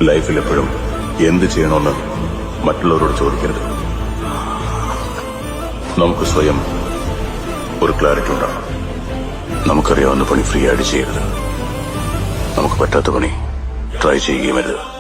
ലൈഫിൽ എപ്പോഴും എന്ത് ചെയ്യണമെന്ന് മറ്റുള്ളവരോട് ചോദിക്കരുത്. നമുക്ക് സ്വയം ഒരു ക്ലാരിറ്റി ഉണ്ടാകണം. നമുക്കറിയാവുന്ന പണി ഫ്രീ ആയിട്ട് ചെയ്യരുത്. നമുക്ക് പറ്റാത്ത പണി ട്രൈ ചെയ്യുകയും അരുത്.